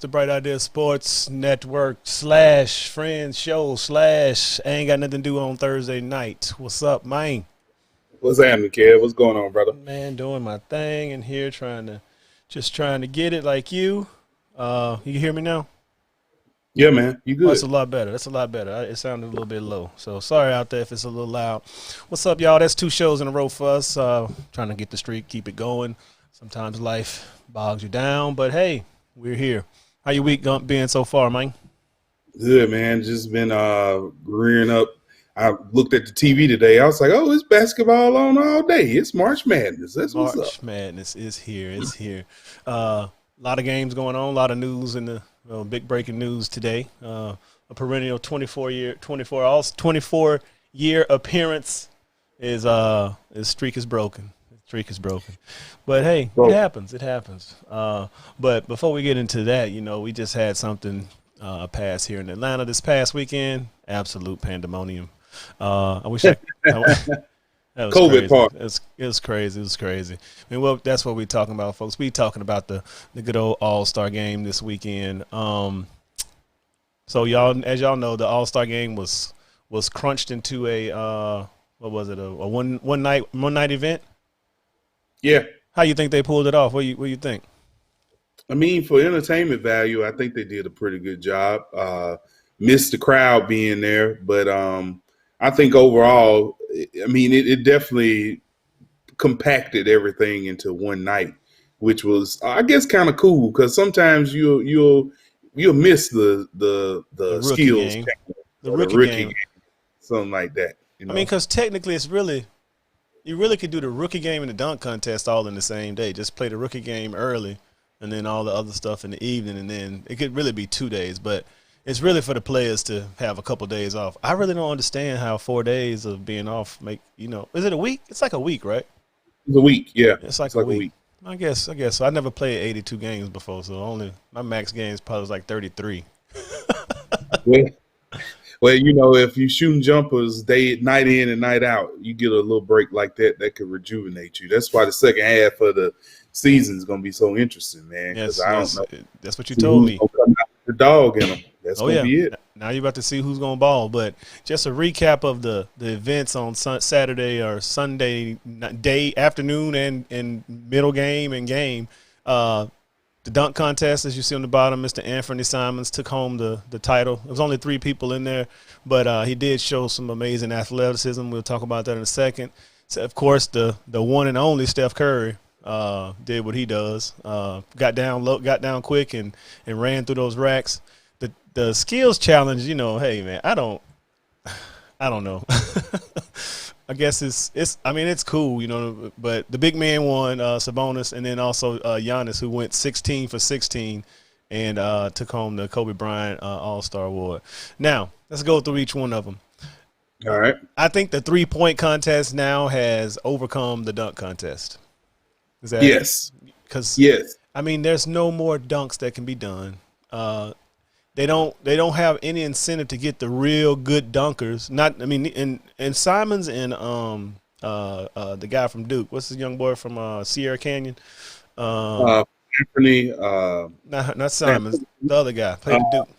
the Bright Idea Sports Network slash Friends Show slash Ain't Got Nothing to Do on Thursday night. What's up, man? What's happening, kid? What's going on, brother? Man, doing my thing in here, trying to get it like you. You can hear me now? Yeah, man. You Oh, that's good? a lot better. That's a lot better. It sounded a little bit low. So sorry out there if it's a little loud. What's up, y'all? That's 2 shows in a row for us. Trying to get the streak, keep it going. Sometimes life bogs you down, but hey, we're here. How your week been so far, man? Good, man. Just been rearing up. I looked at the TV today. I was like, oh, it's basketball on all day. It's March Madness. That's what's up. March Madness is here. It's here. A lot of games going on. A lot of news in the big breaking news today. A perennial 24 year appearance is his streak is broken. His streak is broken. But hey, Bro. it happens. It happens. But before we get into that, we just had something pass here in Atlanta this past weekend. Absolute pandemonium. I wish I that was COVID crazy. part. It was crazy. It was crazy. I mean, well, that's what we're talking about, folks. We talking about the good old All-Star game this weekend. So y'all, as y'all know, the All-Star game was crunched into a what was it? A one night event. Yeah. How you think they pulled it off? What you think? I mean, for entertainment value, I think they did a pretty good job. Missed the crowd being there, but I think overall, I mean, it definitely compacted everything into one night, which was, I guess, kind of cool because sometimes you'll miss the Rookie skills, game. The or rookie rookie game. game, something like that. I mean, because technically, you really could do the rookie game and the dunk contest all in the same day. Just play the rookie game early, and then all the other stuff in the evening, and then it could really be 2 days. But it's really for the players to have a couple days off. I really don't understand how 4 days of being off make Is it a week? It's like a week, right? It's a week, yeah. It's like a week. I guess so. I never played 82 games before, so my max games probably was like 33. Well, if you shooting jumpers night in and night out, you get a little break like that could rejuvenate you. That's why the second half of the season is going to be so interesting, man. Yes, I don't know. that's what you told me. Who's gonna come out with the dog in them. That's going to be it. Now you're about to see who's going to ball. But just a recap of the events on Saturday or Sunday afternoon and middle game and game. The dunk contest, as you see on the bottom, Mr. Anthony Simons took home the title. There was only 3 people in there, but he did show some amazing athleticism. We'll talk about that in a second. So, of course, the one and only Steph Curry did what he does. Got down quick and ran through those racks. The skills challenge, hey man, I don't know. I guess it's cool, but the big man won, Sabonis, and then also Giannis, who went 16 for 16 and took home the Kobe Bryant All-Star Award. Now, let's go through each one of them. All right. I think the 3-point contest now has overcome the dunk contest. Is that Yes. Because Yes. I mean, there's no more dunks that can be done. They don't have any incentive to get the real good dunkers. And Simons and the guy from Duke. What's the young boy from Sierra Canyon? Anthony. Not Simons. The other guy played at Duke.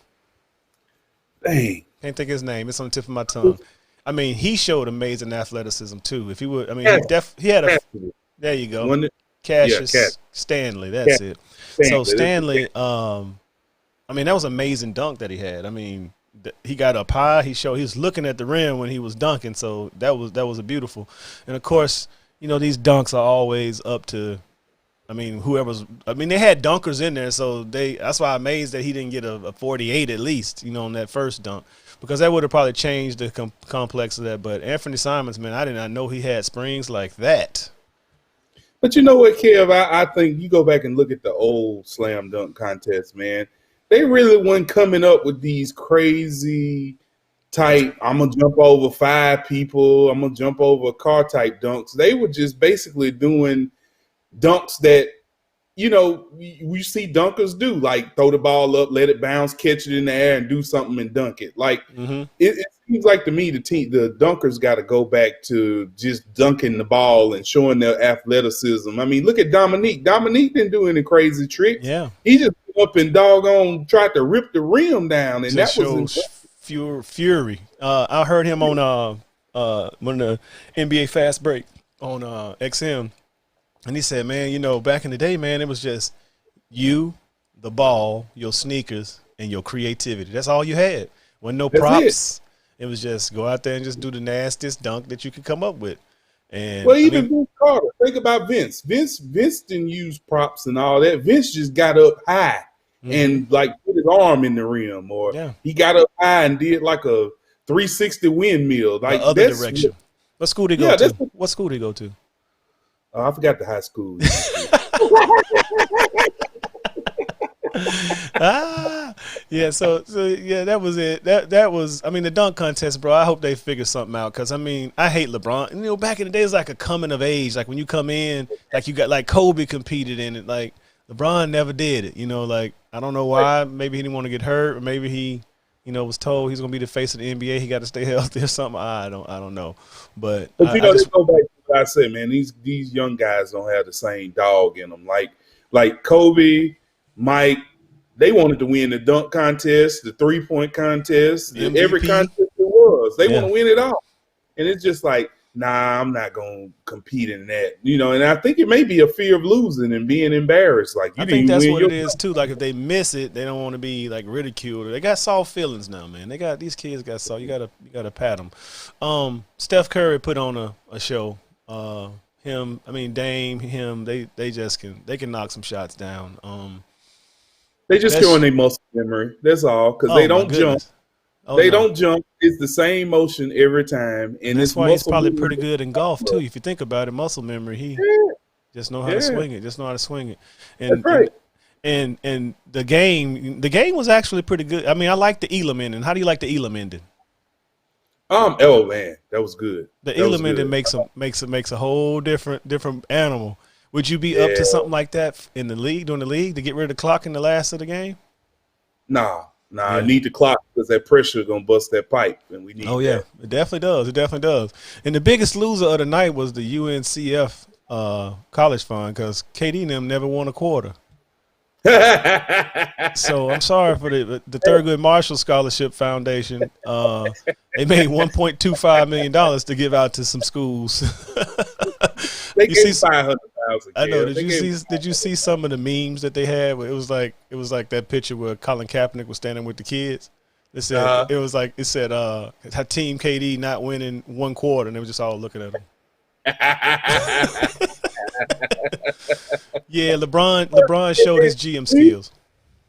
Dang. Can't think of his name. It's on the tip of my tongue. I mean, he showed amazing athleticism too. If he would, I mean, he had a. There you go. Cassius Stanley. That's it. So Stanley. I mean, that was an amazing dunk that he had. I mean, he got up high. He was looking at the rim when he was dunking, so that was a beautiful. And of course, these dunks are always up to. I mean, they had dunkers in there, so that's why I'm amazed that he didn't get a 48 at least, on that first dunk, because that would have probably changed the complex of that. But Anthony Simons, man, I did not know he had springs like that. But you know what, Kev? I think you go back and look at the old slam dunk contest, man. They really weren't coming up with these crazy type, I'm going to jump over 5 people, I'm going to jump over a car type dunks. They were just basically doing dunks that, we see dunkers do, like throw the ball up, let it bounce, catch it in the air, and do something and dunk it. Like, it seems like to me the dunkers got to go back to just dunking the ball and showing their athleticism. I mean, look at Dominique. Dominique didn't do any crazy tricks. Yeah. He just up and doggone tried to rip the rim down, and just that was shows fury. I heard him on one of the NBA Fast Break on XM, and he said, man, you know, back in the day, man, it was just you, the ball, your sneakers, and your creativity. That's all you had. Wasn't no props. It was just go out there and just do the nastiest dunk that you could come up with. And well, even Vince Carter. Think about Vince. Vince didn't use props and all that. Vince just got up high and like put his arm in the rim, or he got up high and did like a 360 windmill. Like the other direction. What school did he go to? What school did he go to? I forgot the high school. Yeah, so yeah, that was it. That was, I mean, the dunk contest, bro. I hope they figure something out, because I mean, I hate LeBron. And, you know, back in the day, it was like a coming of age. Like when you come in, like you got like Kobe competed in it. Like LeBron never did it. You know, like I don't know why. Maybe he didn't want to get hurt, or maybe he, you know, was told he's gonna be the face of the NBA. He got to stay healthy or something. I don't know. But you know, let's go back to what I said, man. These young guys don't have the same dog in them. Like Kobe, Mike. They wanted to win the dunk contest, the 3-point contest, every contest it was. They want to win it all. And it's just like, nah, I'm not going to compete in that. You know, and I think it may be a fear of losing and being embarrassed. Like, I think that's what it is, too. Like, if they miss it, they don't want to be, like, ridiculed. They got soft feelings now, man. These kids got soft. You gotta pat them. Steph Curry put on a show. Dame, they can knock some shots down. They just showing their muscle memory. That's all, because they don't jump. Don't jump. It's the same motion every time, and that's why he's probably pretty good in golf too. If you think about it, muscle memory. He just know how to swing it. And that's right. And the game was actually pretty good. I mean, I like the Elam ending. How do you like the Elam ending? Oh man, that was good. The Elam ending makes a whole different animal. Would you be up to something like that in the league, during the league, to get rid of the clock in the last of the game? Nah. I need the clock, because that pressure is gonna bust that pipe, and we need. Oh yeah, it definitely does. And the biggest loser of the night was the UNCF college fund, because KD and them never won a quarter. So I'm sorry for the Thurgood Marshall Scholarship Foundation. They made $1.25 million to give out to some schools. They gave 500,000. I know. Did you see some of the memes that they had? Where it was like that picture where Colin Kaepernick was standing with the kids. It said how Team KD not winning one quarter, and they were just all looking at him. Yeah, LeBron showed his GM skills.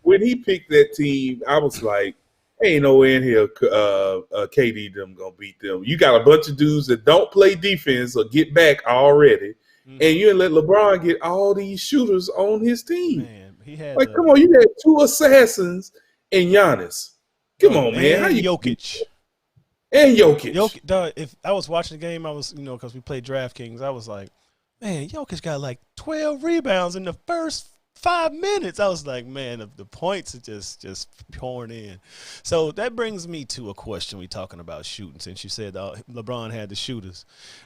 When he picked that team, I was like, ain't no way in here KD them gonna beat them. You got a bunch of dudes that don't play defense or get back already, and you let LeBron get all these shooters on his team. Man, he had come on, you had two assassins and Giannis. Come on, man. How you Jokic? And Jokic. If I was watching the game, I was, because we played DraftKings, I was like, man, Jokic got like 12 rebounds in the first 5 minutes. I was like, man, the points are just pouring in. So that brings me to a question. We talking about shooting, since you said LeBron had the shooters.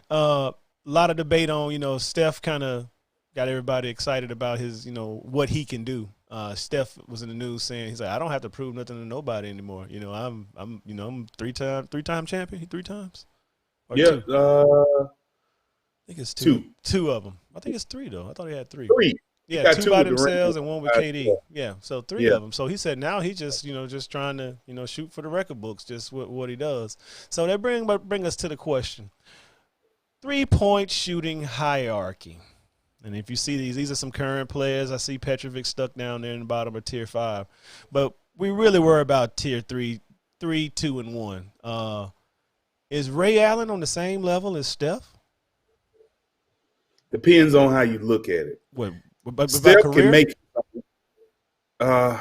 A lot of debate on, Steph kind of got everybody excited about his, what he can do. Steph was in the news saying, he's like, I don't have to prove nothing to nobody anymore. I'm three-time champion. 3 times. Or yeah. 2? I think it's 2. 2 of them. I think it's 3 though. I thought he had 3. 3. Yeah, 2 by themselves and 1 with KD. Yeah, so 3 of them. So he said now he just, just trying to, shoot for the record books, just what he does. So that bring us to the question: 3-point shooting hierarchy. And if you see these are some current players. I see Petrovic stuck down there in the bottom of tier 5, but we really were about tier 3, 2, and 1. Is Ray Allen on the same level as Steph? Depends on how you look at it. But Steph can make. I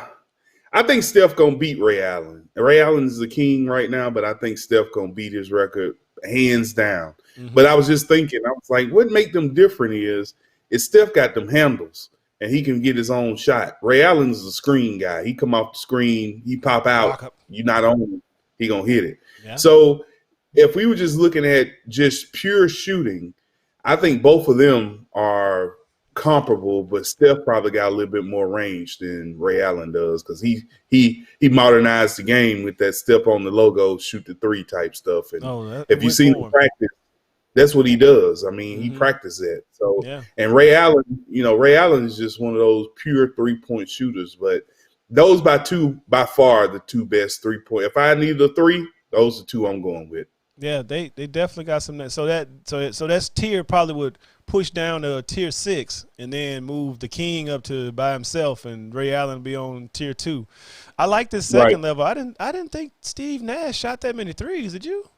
think Steph gonna beat Ray Allen. Ray Allen is the king right now, but I think Steph gonna beat his record hands down. Mm-hmm. But I was just thinking, I was like, what make them different is Steph got them handles and he can get his own shot. Ray Allen is a screen guy. He come off the screen, he pop out. You not on him, he gonna hit it. Yeah. So if we were just looking at just pure shooting, I think both of them are comparable, but Steph probably got a little bit more range than Ray Allen does because he modernized the game with that step on the logo, shoot the three type stuff. And if you see him practice, that's what he does. I mean, he practiced that. So, and Ray Allen, Ray Allen is just one of those pure 3-point shooters. But those by far the two best 3-point. If I need a three, those are two I'm going with. Yeah, they definitely got some. So that's tier probably would push down to tier 6 and then move the King up to by himself and Ray Allen be on tier 2. I like this second level. I didn't think Steve Nash shot that many threes. Did you?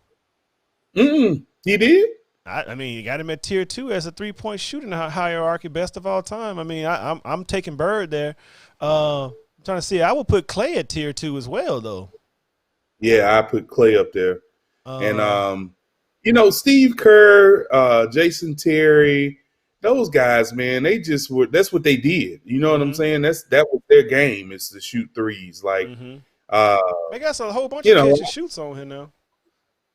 He did. I mean, you got him at tier 2 as a 3-point shooting hierarchy, best of all time. I mean, I'm taking Bird there. I'm trying to see. I would put Clay at tier 2 as well, though. Yeah, I put Clay up there. And Steve Kerr, Jason Terry, those guys, man, they just were. That's what they did. You know what I'm saying? That was their game, is to shoot threes. Like, they got a whole bunch of catch and shoots on here now.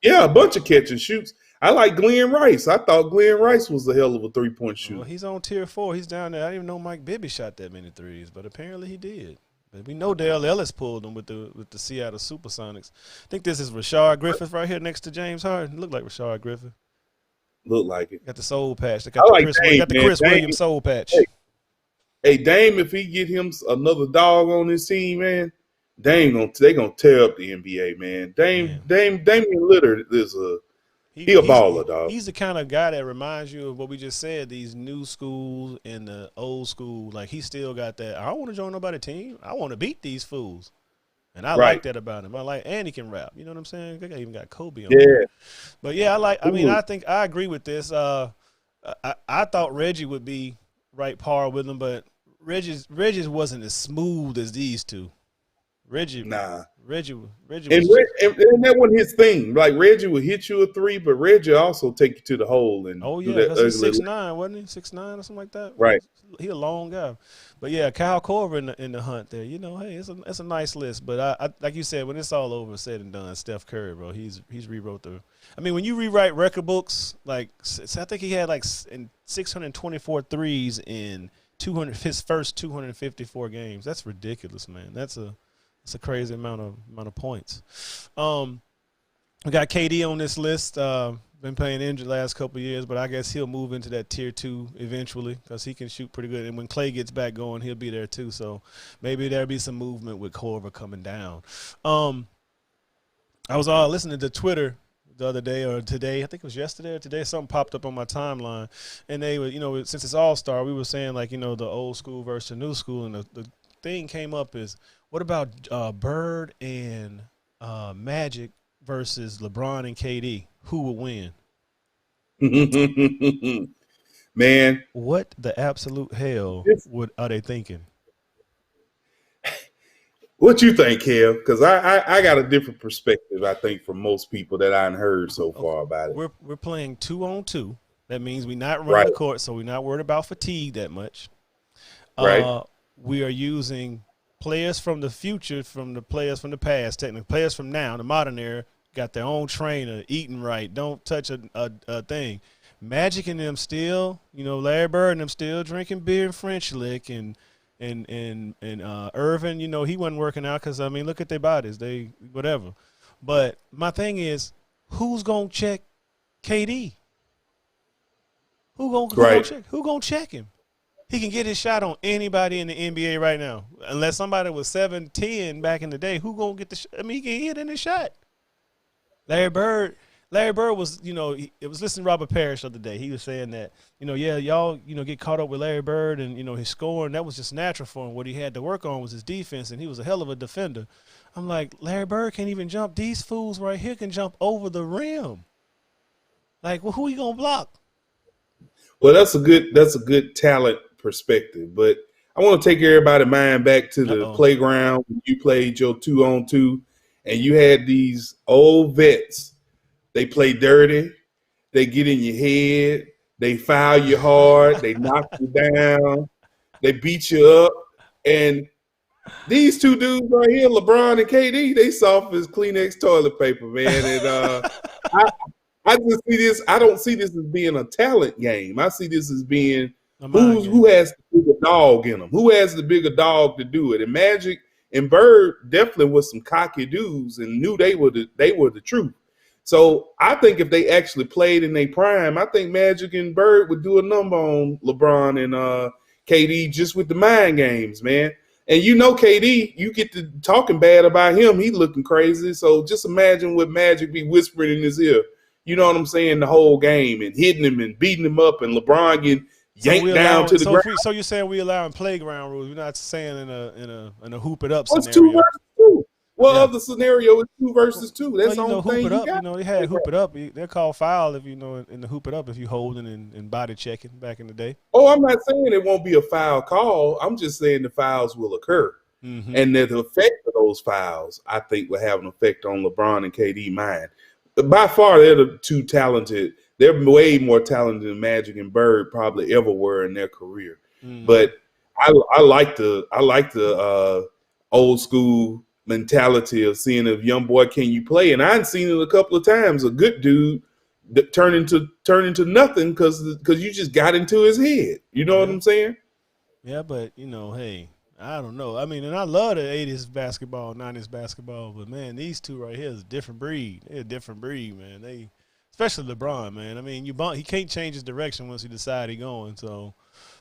Yeah, a bunch of catch and shoots. I like Glenn Rice. I thought Glenn Rice was a hell of a 3-point shooter. Well, he's on tier 4. He's down there. I didn't even know Mike Bibby shot that many threes, but apparently he did. But we know Dale Ellis pulled them with the Seattle Supersonics. I think this is Rashard Griffith right here next to James Harden. Look like Rashard Griffith. Look like it. Got the soul patch. They got the Chris Williams soul patch. Hey, Dame, if he get him another dog on his team, man, they gonna tear up the NBA, man. Damian Lillard is He's a baller, dog. He's the kind of guy that reminds you of what we just said, these new schools and the old school. Like, he still got that, I don't want to join nobody's team. I want to beat these fools. And I like that about him. And he can rap. You know what I'm saying? They even got Kobe on there. But, yeah, I think I agree with this. I thought Reggie would be right par with him, but Reggie's wasn't as smooth as these two. Reggie was, and that wasn't his thing. Like, Reggie would hit you a three, but Reggie also take you to the hole. And because he's 6'9", wasn't he? 6'9" or something like that. Right. He a long guy. But yeah, Kyle Korver in the hunt there. Hey, it's a nice list. But I like you said, when it's all over, said and done, Steph Curry, bro, he's rewrote the. I mean, when you rewrite record books, like, I think he had 624 threes in his first 254 games. That's ridiculous, man. It's a crazy amount of points. We got KD on this list. Been playing injured last couple of years, but I guess he'll move into that tier 2 eventually because he can shoot pretty good. And when Clay gets back going, he'll be there too. So maybe there'll be some movement with Korver coming down. I was listening to Twitter the other day or today. I think it was yesterday or today. Something popped up on my timeline, and they were, since it's All-Star, we were saying the old school versus the new school, and the thing came up is, what about Bird and Magic versus LeBron and KD? Who would win? Man, what the absolute hell are they thinking? What you think, Kev? Because I got a different perspective, I think, from most people that I've heard so far about it. We're playing 2-on-2. That means we're not running the court, so we're not worried about fatigue that much. We are using players from the future, from the players from the past, technically players from now, the modern era, got their own trainer, eating right, don't touch a thing. Magic and them still, Larry Bird and them still drinking beer and French lick, and Irvin, he wasn't working out because, look at their bodies, they whatever. But my thing is, who's gonna check KD? Who gonna check him? He can get his shot on anybody in the NBA right now. Unless somebody was 7'10" back in the day, who gonna get the shot? He can hit in the shot. Larry Bird was, it was listening to Robert Parrish the other day. He was saying that, y'all, get caught up with Larry Bird and, his scoring. That was just natural for him. What he had to work on was his defense, and he was a hell of a defender. I'm like, Larry Bird can't even jump. These fools right here can jump over the rim. Like, well, who you gonna block? Well, that's a good talent perspective, but I want to take everybody's mind back to the playground when you played your 2-on-2, and you had these old vets. They play dirty. They get in your head. They foul you hard. They knock you down. They beat you up. And these two dudes right here, LeBron and KD, they soft as Kleenex toilet paper, man. And I just see this. I don't see this as being a talent game. I see this as being A mind game. Who has the bigger dog in them? Who has the bigger dog to do it? And Magic and Bird definitely was some cocky dudes and knew they were the truth. So I think if they actually played in their prime, I think Magic and Bird would do a number on LeBron and KD just with the mind games, man. And you know KD, you get to talking bad about him, he looking crazy. So just imagine what Magic be whispering in his ear. You know what I'm saying? The whole game and hitting him and beating him up, and LeBron getting yanked down to the ground. So you're saying we allowing playground rules? We're not saying in a hoop it up What's scenario. 2 versus 2? What other scenario is 2 versus 2? That's the only hoop thing it up. got. They had hoop it up. They're called foul if in the hoop it up if you holding and body checking back in the day. Oh, I'm not saying it won't be a foul call. I'm just saying the fouls will occur. Mm-hmm. And the effect of those fouls, I think, will have an effect on LeBron and KD mind. By far, they're the two talented. They're way more talented than Magic and Bird probably ever were in their career. Mm-hmm. But I like the old school mentality of seeing a young boy, can you play? And I've seen it a couple of times. A good dude that turn into nothing because you just got into his head. You know what I'm saying? Yeah, but hey, I don't know. I mean, and I love the 80s basketball, 90s basketball, but man, these two right here is a different breed. They're a different breed, man. Especially LeBron, man. I mean, he can't change his direction once he decides he's going. So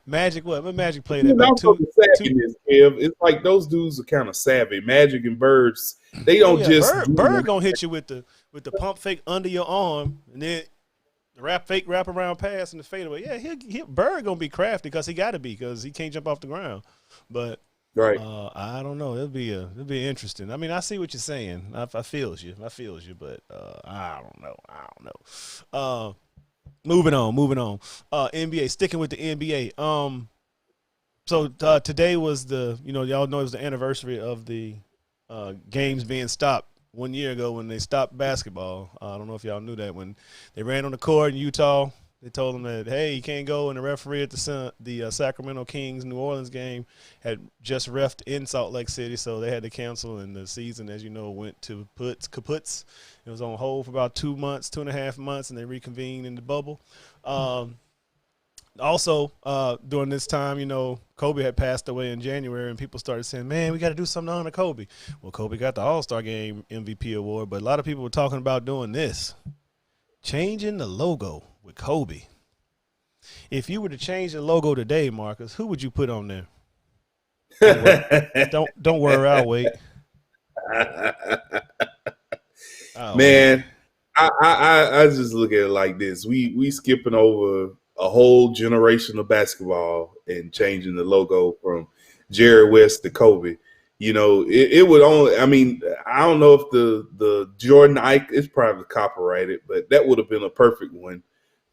Magic, what Magic played at back two. It's like those dudes are kind of savvy. Magic and Birds, they don't Bird gonna hit you with the pump fake under your arm, and then the wrap around pass and the fadeaway. Yeah, Bird gonna be crafty because he got to be because he can't jump off the ground. But right, I don't know. It'll be interesting. I mean, I see what you're saying. I feels you, but I don't know. Moving on. NBA, sticking with the NBA. So today was y'all know it was the anniversary of the games being stopped 1 year ago when they stopped basketball. I don't know if y'all knew that when they ran on the court in Utah. They told them that, hey, you can't go, and the referee at the Sacramento Kings New Orleans game had just refed in Salt Lake City, so they had to cancel, and the season, as you know, went to kaputs. It was on hold for about 2.5 months, and they reconvened in the bubble. Also, during this time, Kobe had passed away in January, and people started saying, man, we got to do something to honor Kobe. Well, Kobe got the All-Star Game MVP award, but a lot of people were talking about doing this, changing the logo with Kobe. If you were to change the logo today, Marcus, who would you put on there? Don't worry, I'll wait. Man, I just look at it like this. We skipping over a whole generation of basketball and changing the logo from Jerry West to Kobe. It would only, I mean, I don't know if the Jordan Ike is probably copyrighted, but that would have been a perfect one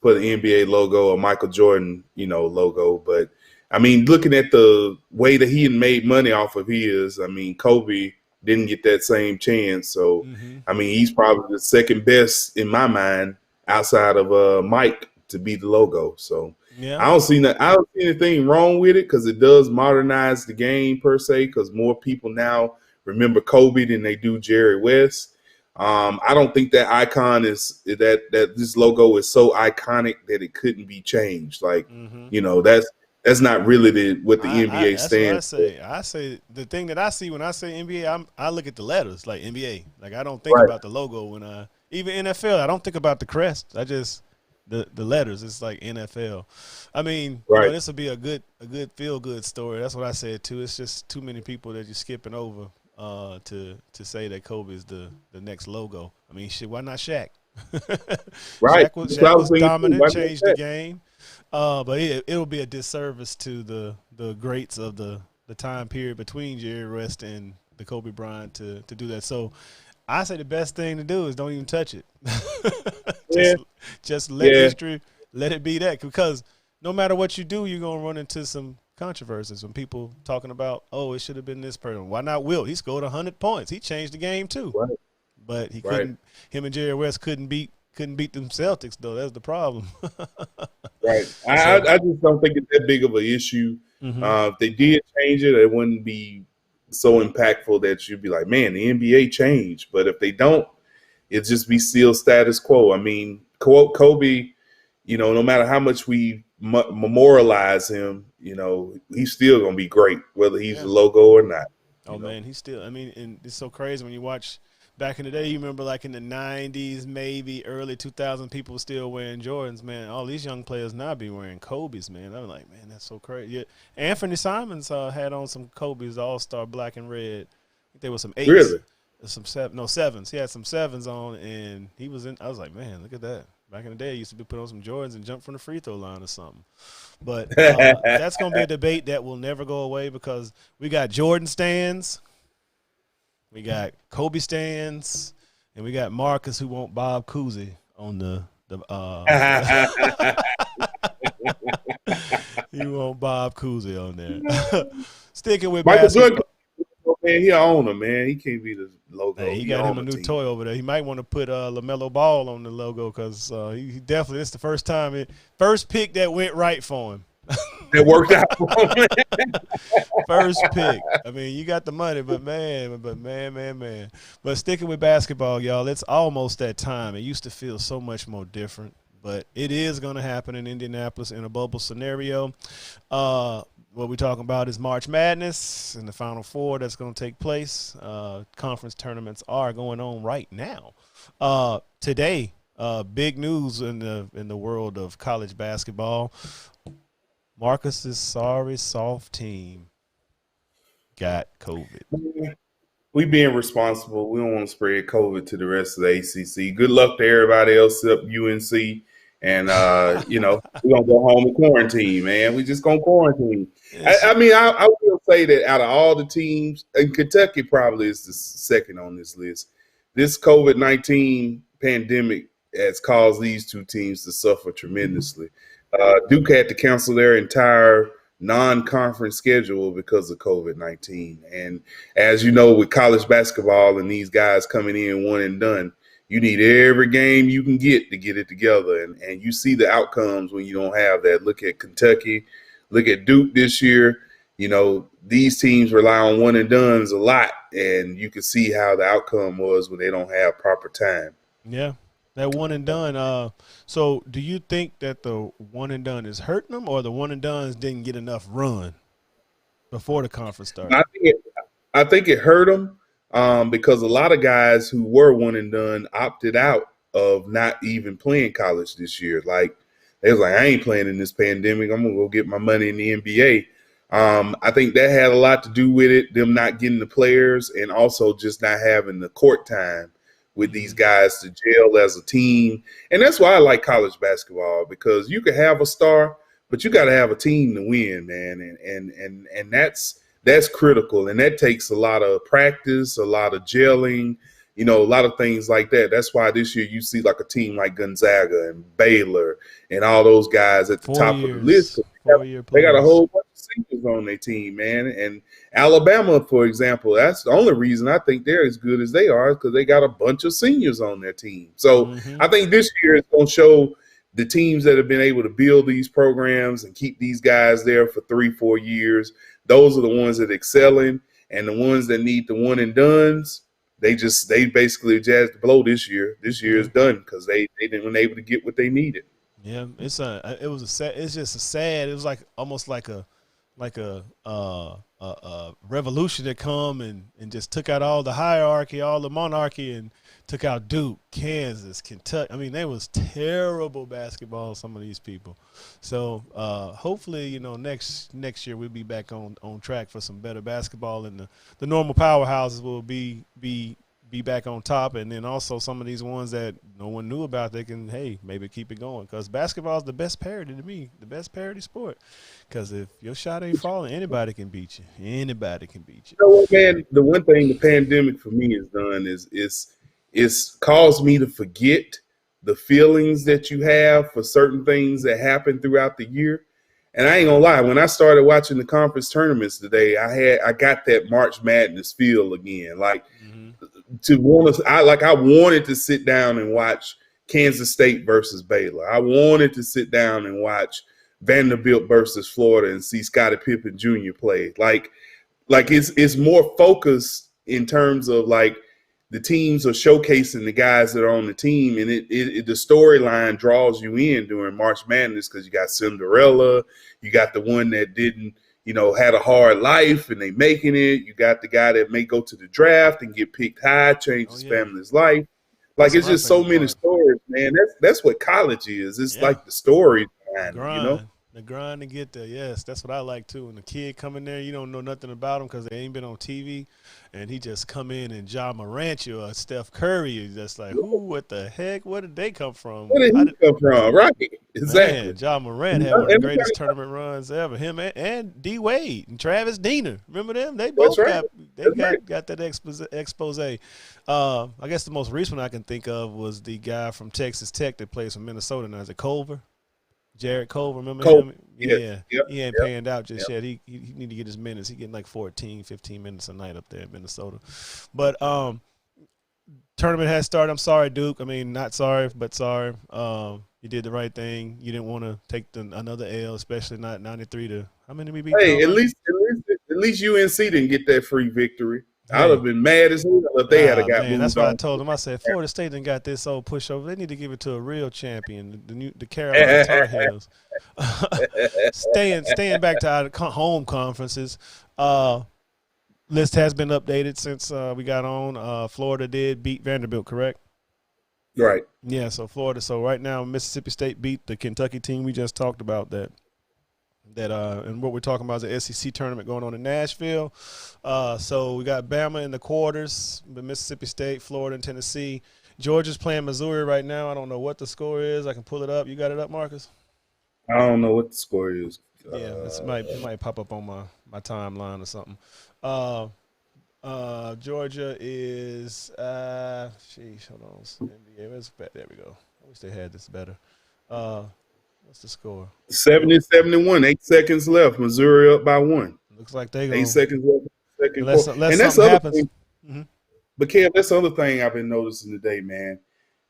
for the NBA logo or Michael Jordan, logo. But I mean, looking at the way that he had made money off of his, I mean, Kobe didn't get that same chance. So, I mean, he's probably the second best in my mind outside of Mike to be the logo. So yeah. I don't see anything wrong with it because it does modernize the game per se because more people now remember Kobe than they do Jerry West. I don't think that icon is that this logo is so iconic that it couldn't be changed. Like, that's not really what the NBA stands for. I say the thing that I see when I say NBA, I look at the letters like NBA. Like I don't think about the logo when even NFL. I don't think about the crest. I just the letters. It's like NFL. I mean, this will be a good feel good story. That's what I said too. It's just too many people that you're skipping over to say that Kobe is the next logo. I mean, shit. Why not Shaq? Right. Shaq was dominant, changed the game. But it'll be a disservice to the greats of the time period between Jerry West and the Kobe Bryant to do that. So I say the best thing to do is don't even touch it. Just let history, let it be that. Because no matter what you do, you're going to run into some controversies when people talking about, oh, it should have been this person. Why not Wilt? He scored 100 points. He changed the game too. Right. But he couldn't. Him and Jerry West couldn't beat them Celtics though. That's the problem. Right. I just don't think it's that big of an issue. If they did change it, it wouldn't be so impactful that you'd be like, man, the NBA changed. But if they don't, it'd just be still status quo. I mean, quote Kobe, no matter how much we memorialize him, he's still gonna be great, whether he's Yeah. the logo or not. Oh man, he's still. I mean, and it's so crazy when you watch back in the day. You remember, like in the '90s, maybe early 2000, people were still wearing Jordans. Man, all these young players now be wearing Kobe's. Man, I'm like, man, that's so crazy. Yeah. Anthony Simons had on some Kobe's All Star black and red. I think there was some eights, Really? some sevens. He had some sevens on, and he was in. I was like, man, look at that. Back in the day, I used to be put on some Jordans and jump from the free throw line or something. But that's going to be a debate that will never go away because we got Jordan stands, we got Kobe stands, and we got Marcus who want Bob Cousy on the you want Bob Cousy on there. Sticking with Michael basketball. Jordan, man, he an owner, man. He can't be the logo. Hey, he got him a new toy over there. He might want to put LaMelo Ball on the logo because he definitely, it's the first time, first pick that went right for him. That worked out for him. First pick. I mean, you got the money, but man. But sticking with basketball, y'all, it's almost that time. It used to feel so much more different, but it is going to happen in Indianapolis in a bubble scenario. What we're talking about is March Madness and the Final Four that's going to take place. Conference tournaments are going on right now. Today, big news in the world of college basketball. Marcus's sorry soft team got COVID. We being responsible. We don't want to spread COVID to the rest of the ACC. Good luck to everybody else except UNC. And, we're going to go home and quarantine, man. We just going to quarantine. Yes. I will say that out of all the teams, and Kentucky probably is the second on this list, this COVID-19 pandemic has caused these two teams to suffer tremendously. Duke had to cancel their entire non-conference schedule because of COVID-19. And as you know, with college basketball and these guys coming in one and done, you need every game you can get to get it together. And you see the outcomes when you don't have that. Look at Kentucky. Look at Duke this year. These teams rely on one and dones a lot. And you can see how the outcome was when they don't have proper time. Yeah, that one and done. So do you think that the one and done is hurting them or the one and dones didn't get enough run before the conference started? I think it hurt them. Because a lot of guys who were one and done opted out of not even playing college this year. Like they was like, I ain't playing in this pandemic. I'm gonna go get my money in the NBA. I think that had a lot to do with it, them not getting the players and also just not having the court time with these guys to gel as a team. And that's why I like college basketball, because you can have a star, but you got to have a team to win, man. And that's critical. And that takes a lot of practice, a lot of gelling, a lot of things like that. That's why this year you see like a team like Gonzaga and Baylor and all those guys at the top of the list. They got a whole bunch of seniors on their team, man. And Alabama, for example, that's the only reason I think they're as good as they are, because they got a bunch of seniors on their team. So I think this year is going to show the teams that have been able to build these programs and keep these guys there for 3-4 years. Those are the ones that excelling, and the ones that need the one and dones, they basically jazzed the blow this year. This year is done because they didn't able to get what they needed. Yeah, it's just a sad. It was like almost like a revolution that come and just took out all the hierarchy, all the monarchy, and took out Duke, Kansas, Kentucky. I mean, they was terrible basketball, some of these people. So hopefully, next year we'll be back on track for some better basketball, and the normal powerhouses will be back on top, and then also some of these ones that no one knew about, they can, maybe keep it going, because basketball is the best parity to me, the best parity sport, because if your shot ain't falling, anybody can beat you. Anybody can beat you. You know what, man? The one thing the pandemic for me has done is it's caused me to forget the feelings that you have for certain things that happen throughout the year. And I ain't gonna lie, when I started watching the conference tournaments today, I got that March Madness feel again. Like I wanted to sit down and watch Kansas State versus Baylor. I wanted to sit down and watch Vanderbilt versus Florida and see Scottie Pippen Jr. play. Like it's more focused in terms of like the teams are showcasing the guys that are on the team, and the storyline draws you in during March Madness because you got Cinderella, you got the one that didn't, had a hard life and they making it. You got the guy that may go to the draft and get picked high, change his family's life. Like, it's just so many stories, man. That's what college is. It's like the story behind it, The grind to get there, yes. That's what I like, too. And the kid coming there, you don't know nothing about him because they ain't been on TV, and he just come in and Ja Morant you or Steph Curry is just like, what the heck? Where did they come from? Where did he come from? Right, exactly. Man, Ja Morant had one of the greatest tournament runs ever. Him and D. Wade and Travis Diener. Remember them? They both got that expose. I guess the most recent one I can think of was the guy from Texas Tech that plays for Minnesota now. Is it Culver? Jared Culver, remember him? Yeah. He ain't panned out just yet. He need to get his minutes. He getting like 14, 15 minutes a night up there in Minnesota. But tournament has started. I'm sorry, Duke. I mean, not sorry, but sorry. You did the right thing. You didn't want to take another L, especially not 93 to – how many we beat? Hey, at least UNC didn't get that free victory. I'd have been mad as hell if they had got moved on. That's why I told them. I said, Florida State didn't got this old pushover. They need to give it to a real champion, the Carolina Tar Heels. Staying back to our home conferences, list has been updated since we got on. Florida did beat Vanderbilt, correct? Right. Yeah, so Florida. So right now, Mississippi State beat the Kentucky team we just talked about that and what we're talking about is the SEC tournament going on in Nashville. So we got Bama in the quarters, but Mississippi State, Florida, and Tennessee. Georgia's playing Missouri right now. I don't know what the score is. I can pull it up. You got it up, Marcus? I don't know what the score is. Yeah, it might pop up on my timeline or something. Georgia is hold on. NBA, there we go. I wish they had this better. What's the score? 70-71. 8 seconds left. Missouri up by 1. Looks like they go. 8 seconds left. Second unless and that's something happens. But Kev, that's the other thing I've been noticing today, man.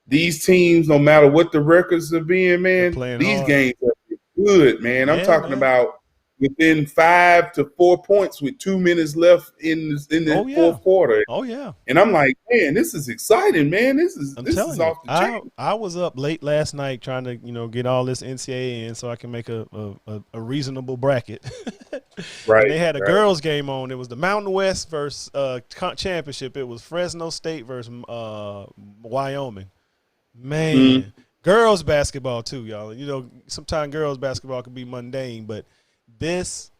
These teams, no matter what the records are being, man, these hard. Games are good, man. I'm talking about within 5 to 4 points with 2 minutes left in the fourth quarter. Oh yeah. And I'm like, man, this is exciting, man. This is off the chain. I was up late last night trying to, get all this NCAA in so I can make a reasonable bracket. Right. And they had a girls game on. It was the Mountain West versus championship. It was Fresno State versus Wyoming. Man, girls basketball too, y'all. Sometimes girls basketball can be mundane, but this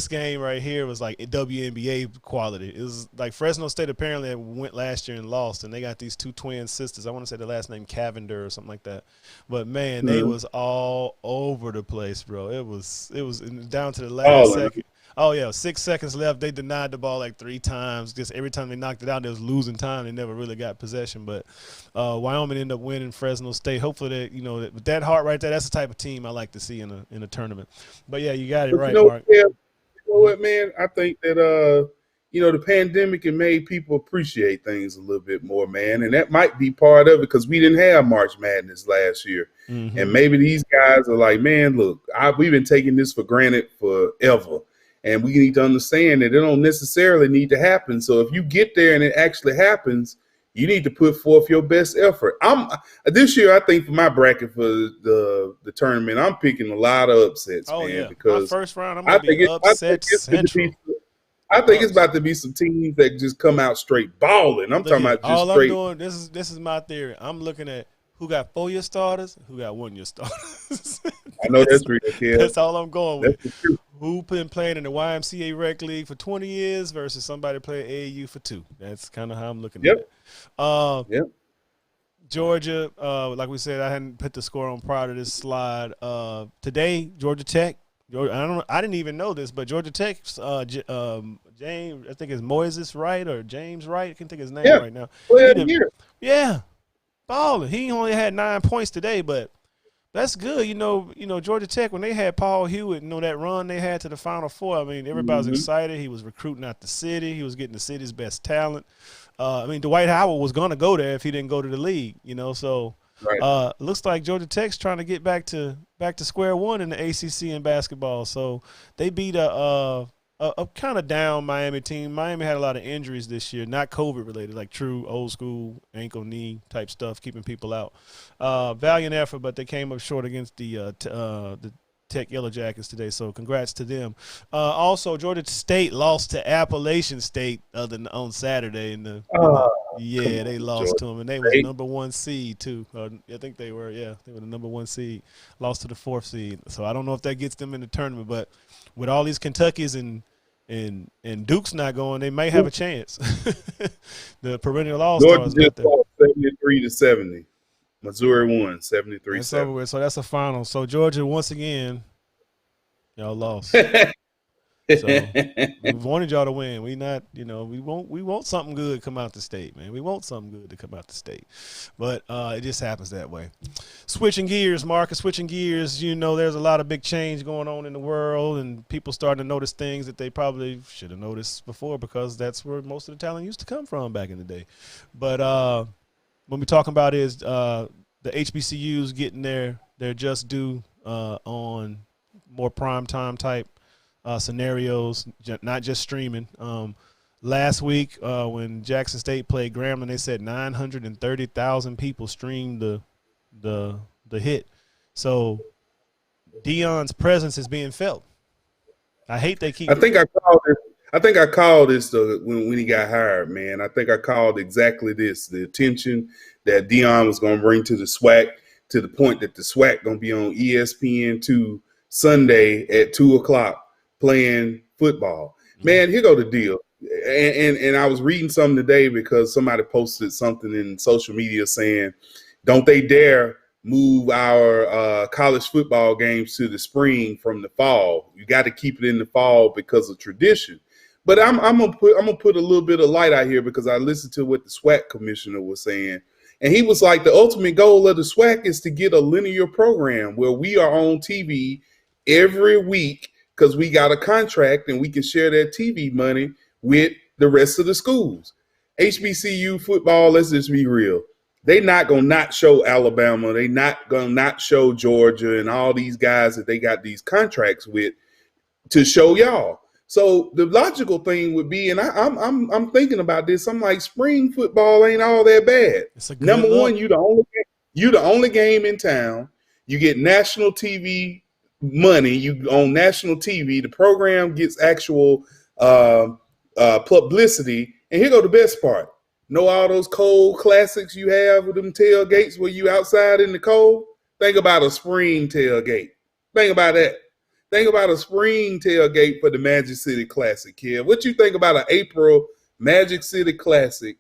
game right here was like WNBA quality. It was like Fresno State apparently went last year and lost, and they got these two twin sisters. I want to say the last name Cavender or something like that. But man, they was all over the place, bro. It was down to the last second. Oh yeah, 6 seconds left. They denied the ball like 3 times. Just every time they knocked it out, they was losing time. They never really got possession. But Wyoming ended up winning Fresno State. Hopefully, with that heart right there, that's the type of team I like to see in a tournament. But yeah, you got it right, Mark. You know what, man? I think that the pandemic has made people appreciate things a little bit more, man, and that might be part of it because we didn't have March Madness last year, and maybe these guys are like, man, look, we've been taking this for granted forever. And we need to understand that it don't necessarily need to happen. So if you get there and it actually happens, you need to put forth your best effort. This year, I think for my bracket for the tournament, I'm picking a lot of upsets, man. Yeah. Because my first round, I'm going to be upset central. I think it's about to be some teams that just come out straight balling. I'm talking about just straight. All I'm doing, this is my theory. I'm looking at who got 4-year starters, who got 1-year starters. I know that's real, kid. That's all I'm going with. Who been playing in the YMCA Rec League for 20 years versus somebody playing AAU for 2. That's kind of how I'm looking at it. Georgia, like we said, I hadn't put the score on prior to this slide. Today, Georgia Tech. I didn't even know this, but Georgia Tech's James, I think it's Moises Wright or James Wright. I can't think of his name right now. Yeah, balling. He only had 9 points today, but that's good. Georgia Tech, when they had Paul Hewitt, that run they had to the Final Four, I mean, everybody was excited. He was recruiting out the city. He was getting the city's best talent. Dwight Howard was going to go there if he didn't go to the league, so looks like Georgia Tech's trying to get back to square one in the ACC in basketball. So they beat a kind of down Miami team. Miami had a lot of injuries this year, not COVID related, like true old school ankle, knee type stuff, keeping people out. Valiant effort, but they came up short against the Tech Yellow Jackets today. So congrats to them. Also, Georgia State lost to Appalachian State on Saturday yeah, they lost to them, and they was number one seed too. I think they were. Yeah, they were the number one seed. Lost to the fourth seed. So I don't know if that gets them in the tournament, but with all these Kentuckys and Duke's not going, they may have a chance. The perennial all Georgia stars just got there. lost 73-70. Missouri won 73-70. That's over with. So that's a final. So Georgia once again, y'all lost. So we wanted y'all to win. We not, we want something good to come out the state, man. We want something good to come out the state. But it just happens that way. Switching gears, Marcus, there's a lot of big change going on in the world, and people starting to notice things that they probably should have noticed before, because that's where most of the talent used to come from back in the day. But what we're talking about is the HBCUs getting their just due on more prime time type scenarios, not just streaming. Last week, when Jackson State played Grambling, they said 930,000 people streamed the hit. So Deion's presence is being felt. I hate they keep. I think I called this when he got hired, man. I think I called exactly this: the attention that Deion was going to bring to the SWAC, to the point that the SWAC going to be on ESPN2 Sunday at 2:00 playing football. Man, here go the deal. And I was reading something today because somebody posted something in social media saying, don't they dare move our college football games to the spring from the fall. You got to keep it in the fall because of tradition. But I'm gonna put a little bit of light out here, because I listened to what the SWAC commissioner was saying. And he was like, the ultimate goal of the SWAC is to get a linear program where we are on TV every week, because we got a contract and we can share that TV money with the rest of the schools. HBCU football, let's just be real. They not going to not show Alabama. They not going to not show Georgia and all these guys that they got these contracts with to show y'all. So the logical thing would be, and I'm thinking about this. I'm like, spring football ain't all that bad. Number one, you the only game in town. You get national TV money. You on national TV. The program gets actual publicity. And here go the best part. Know all those cold classics you have with them tailgates where you outside in the cold? Think about a spring tailgate. Think about that. Think about a spring tailgate for the Magic City Classic, kid. What you think about an April Magic City Classic?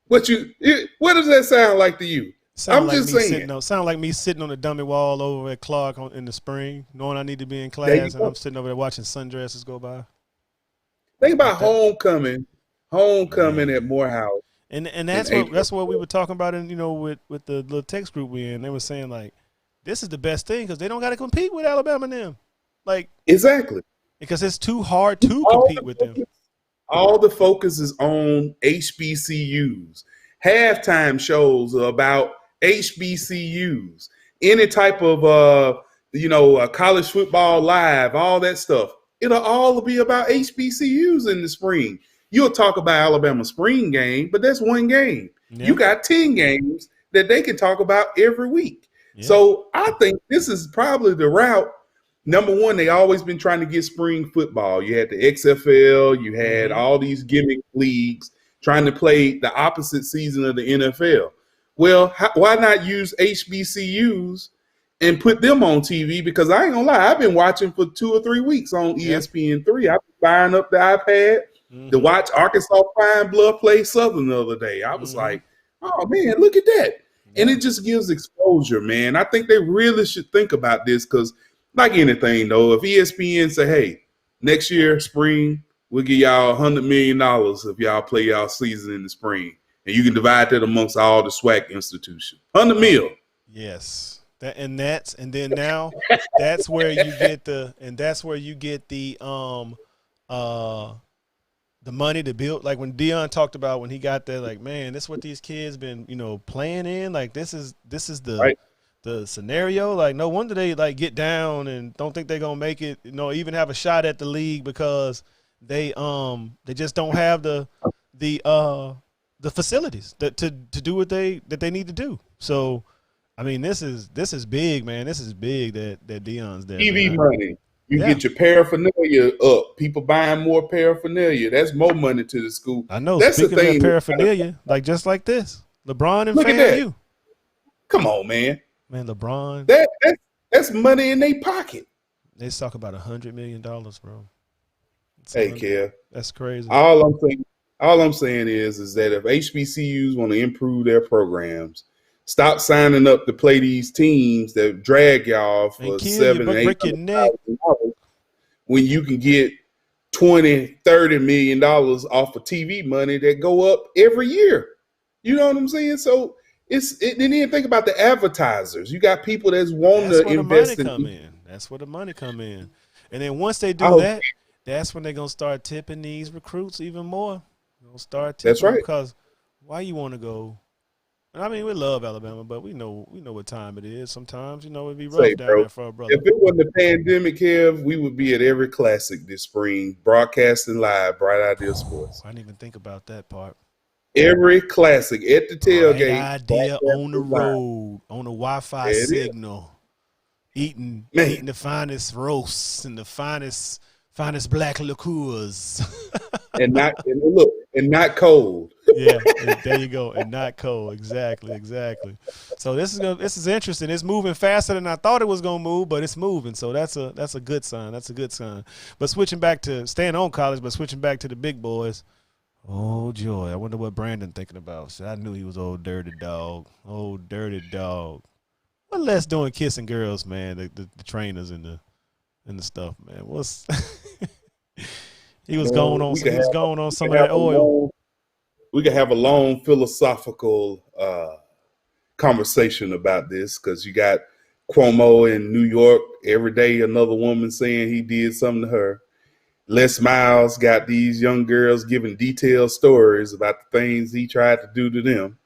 What does that sound like to you? Sound like me sitting on the dummy wall over at Clark in the spring, knowing I need to be in class, and I'm sitting over there watching sundresses go by. Think about homecoming at Morehouse. And that's what we were talking about with the little text group we in. They were saying, like, this is the best thing because they don't got to compete with Alabama and them. Like, exactly. Because it's too hard to compete with them. All the focus is on HBCUs. Halftime shows are about HBCUs. Any type of college football live, all that stuff. It'll all be about HBCUs in the spring. You'll talk about Alabama spring game, but that's one game. Yeah. You got 10 games that they can talk about every week. Yeah. So I think this is probably the route. Number one, they always been trying to get spring football. You had the XFL, you had all these gimmick leagues trying to play the opposite season of the NFL. Well, why not use HBCUs and put them on TV? Because I ain't gonna lie, I've been watching for 2 or 3 weeks on ESPN3. I've been firing up the iPad to watch Arkansas Pine Bluff play Southern the other day. I was like, oh man, look at that. And it just gives exposure, man. I think they really should think about this, because like anything, though, if ESPN say, hey, next year, spring, we'll give y'all $100 million if y'all play y'all season in the spring. And you can divide that amongst all the SWAC institutions. $100 million. Yes. That's where you get the money to build. Like when Deion talked about when he got there, like, man, this is what these kids been, playing in. Like this is the the scenario. Like, no wonder they like get down and don't think they're gonna make it. Even have a shot at the league because they just don't have the the facilities to do what they need to do. So, I mean, this is big, man. This is big that Dion's there, TV man. money. You Yeah, get your paraphernalia up. People buying more paraphernalia. That's more money to the school. I know. That's the Speaking of that thing. paraphernalia, like just like this, LeBron and Look at that. FAMU, Come on, man. man. LeBron, That's money in their pocket. they talk about $100 million, bro. Hey, Kev. That's crazy. All I'm saying is that if HBCUs want to improve their programs, stop signing up to play these teams that drag y'all for $7 and break your neck. $800 when you can get $20-30 million off of TV money that go up every year. You know what I'm saying? So then think about the advertisers. You got people that's wanting to invest in. That's where the money come in. And then once they do that, that's when they're gonna start tipping these recruits even more. They're gonna start tipping. That's right. Because why you want to go? I mean, we love Alabama, but we know what time it is. Sometimes, it'd be rough down there for a brother. If it wasn't the pandemic, Kev, we would be at every classic this spring, broadcasting live, Bright Idea Sports. I didn't even think about that part. Every classic at the tailgate. Bright Idea on the road, on the Wi-Fi signal, eating the finest roasts and the finest black liqueurs. and not cold. Yeah, there you go. And not cold. Exactly. So this is interesting. It's moving faster than I thought it was gonna move, but it's moving. So that's a good sign. But switching back to staying on college, but switching back to the big boys. Oh joy. I wonder what Brandon thinking about. So I knew he was old dirty dog. Old dirty dog. What less doing kissing girls, man, the trainers and the stuff, man. What's he was going on some of that oil. We could have a long philosophical conversation about this because you got Cuomo in New York every day, another woman saying he did something to her. Les Miles got these young girls giving detailed stories about the things he tried to do to them.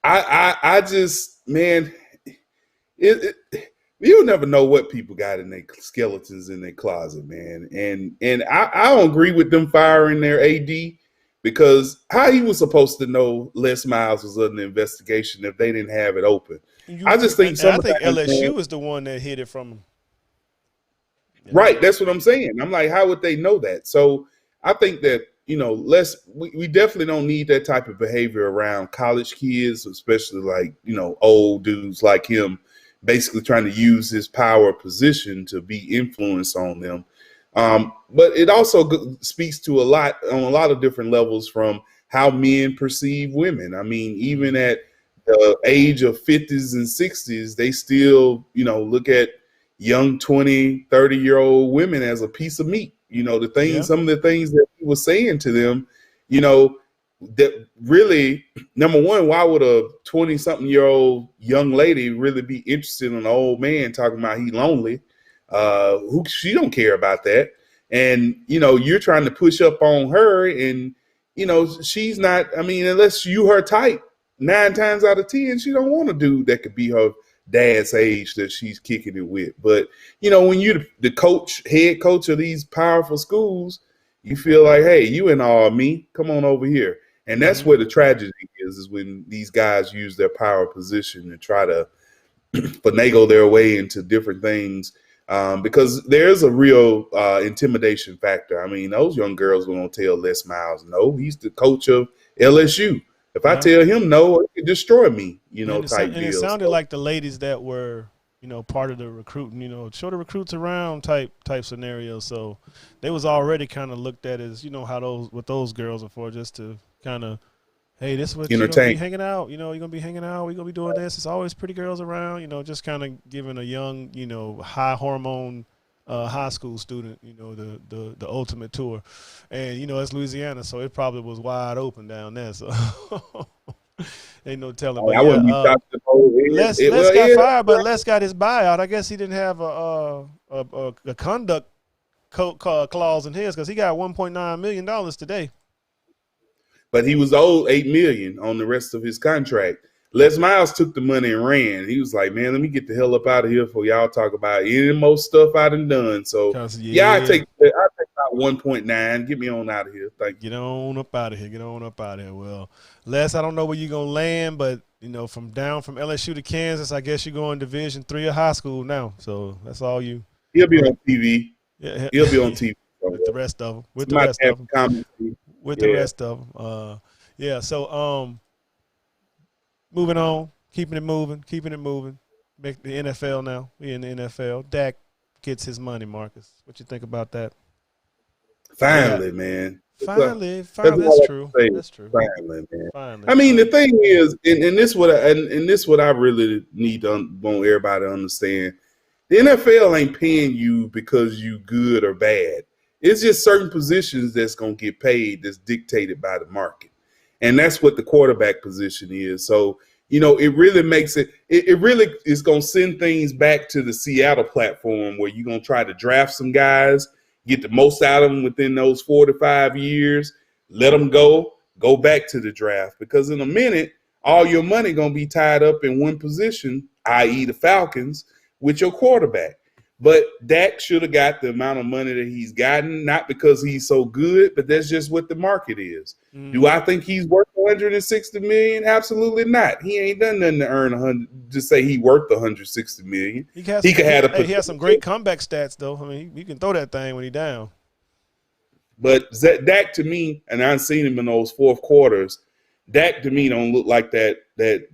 I just, man, you'll never know what people got in their skeletons in their closet, man. And I don't agree with them firing their AD because how he was supposed to know Les Miles was under investigation if they didn't have it open. I think LSU is the one that hid it from him. Right, that's what I'm saying. I'm like, how would they know that? So I think that we definitely don't need that type of behavior around college kids, especially like old dudes like him, basically trying to use his power position to be influence on them. But it also speaks to a lot of different levels from how men perceive women. I mean, even at the age of 50s and 60s, they still, look at young 20, 30-year-old women as a piece of meat. Some of the things that he was saying to them, that really, number one, why would a 20-something-year-old young lady really be interested in an old man talking about he lonely? She don't care about that. And, you're trying to push up on her and, she's not, unless you her type, 9 times out of 10, she don't want a dude that could be her dad's age that she's kicking it with. But, when you're the head coach of these powerful schools, you feel like, hey, you in awe of me. Come on over here. And that's where the tragedy is when these guys use their power position and try to finagle their way into different things. Because there's a real intimidation factor. I mean, those young girls are going to tell Les Miles, no, he's the coach of LSU. If I tell him no, it could destroy me, type deal. It sounded like the ladies that were, part of the recruiting, show the recruits around type scenario. So they was already kind of looked at as, what those girls are for, just to kind of, hey, this is what you're going to be hanging out. You're going to be hanging out. We're going to be doing this. It's always pretty girls around, just kind of giving a young, high hormone high school student, the ultimate tour. And, it's Louisiana, so it probably was wide open down there. So ain't no telling. But Les got fired, but Les got his buyout. I guess he didn't have a conduct clause in his because he got $1.9 million today. But he was owed $8 million on the rest of his contract. Les Miles took the money and ran. He was like, man, let me get the hell up out of here before y'all talk about any more stuff I done. So, yeah, I take about 1.9. Get me on out of here. Thank you. Get on up out of here. Get on up out of here. Well, Les, I don't know where you're gonna land, but from LSU to Kansas, I guess you're going Division III of high school now. So that's all you. He'll be on TV. Yeah, he'll be on TV with the rest of them. With the rest of them. Yeah. So moving on, keeping it moving. Make the NFL now. We in the NFL. Dak gets his money, Marcus. What you think about that? Finally, man. Finally, that's true. That's true. Finally, man. Finally. I mean, the thing is, and this what I really need to want everybody to understand. The NFL ain't paying you because you good or bad. It's just certain positions that's gonna get paid that's dictated by the market, and that's what the quarterback position is. So it really makes it really is gonna send things back to the Seattle platform where you're gonna try to draft some guys, get the most out of them within those 4 to 5 years, let them go back to the draft, because in a minute, all your money going to be tied up in one position, i.e. the Falcons, with your quarterback. But Dak should have got the amount of money that he's gotten, not because he's so good, but that's just what the market is. Do I think he's worth $160 million? Absolutely not. He ain't done nothing to earn 100. Just say he worth $160 million. He has some great comeback stats, though. I mean, he can throw that thing when he's down. But Dak, to me, and I've seen him in those fourth quarters, Dak to me don't look like that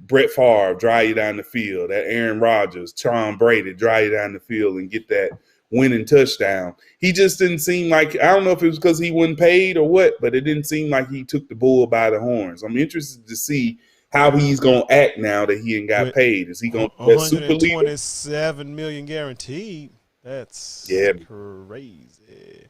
Brett Favre drive you down the field, that Aaron Rodgers, Tom Brady drive you down the field and get that winning touchdown. He just didn't seem like, I don't know if it was because he wasn't paid or what, but it didn't seem like he took the bull by the horns. I'm interested to see how he's going to act now that he ain't got paid. Is he going to be super leader? $127 million guaranteed. That's crazy.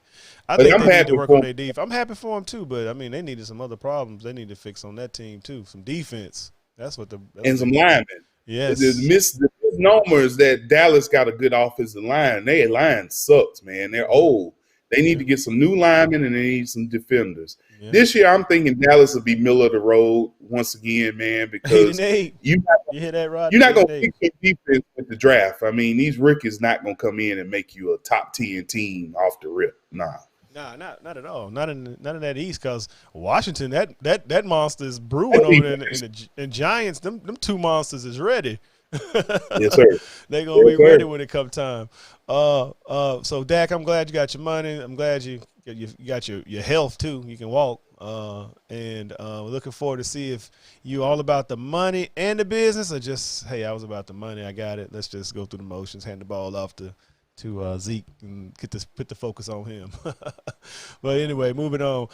I think they need to work on their defense. I'm happy for them too, but I mean, they needed some other problems they need to fix on that team too. Some defense. That's what and some linemen. Yes. The misnomers that Dallas got a good offensive line. Their line sucks, man. They're old. They need to get some new linemen and they need some defenders. Yeah. This year, I'm thinking Dallas will be middle of the road once again, man, because you hear that, Rod? You're not going to fix your defense with the draft. I mean, these rookies not going to come in and make you a top 10 team off the rip. Nah. Nah, not at all. Not in that East, because Washington, that monster is brewing over there, and Giants, them two monsters is ready. Yes, sir. They're gonna be ready when it come time. So Dak, I'm glad you got your money. I'm glad you got your health too. You can walk. And we're looking forward to see if you all about the money and the business, or just, hey, I was about the money, I got it. Let's just go through the motions, hand the ball off to Zeke and put the focus on him. But anyway, moving on.